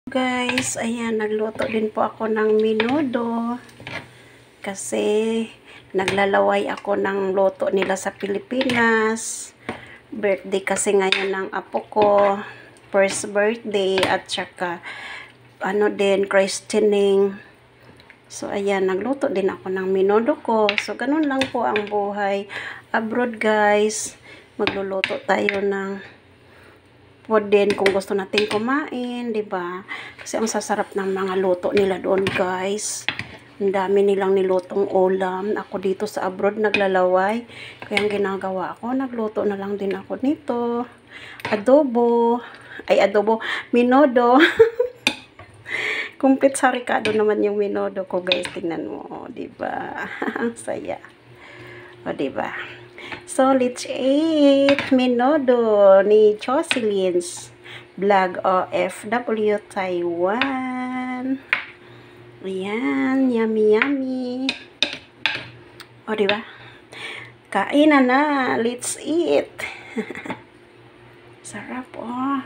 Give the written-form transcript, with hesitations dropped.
Guys, ayan, nagluto din po ako ng menudo kasi naglalaway ako ng luto nila sa Pilipinas. Birthday kasi ngayon ng apo ko, first birthday, at saka ano din, christening. So ayan, nagluto din ako ng menudo ko. So ganun lang po ang buhay abroad, guys. Magluluto tayo ng food din kung gusto natin kumain, 'di ba? Kasi ang sasarap ng mga luto nila doon, guys. Ang dami nilang nilutong ulam. Ako dito sa abroad naglalaway. Kaya ang ginagawa ko, nagluto na lang din ako nito. Adobo. Menudo. Kumpit sa Ricardo naman yung menudo ko, guys. Tingnan mo, 'di ba? Ang saya. O, 'di ba? So, let's eat menudo ni Jocelyn's Vlog OFW Taiwan. Ayan, yummy yummy. O, diba? Kain na. Let's eat. Sarap, oh.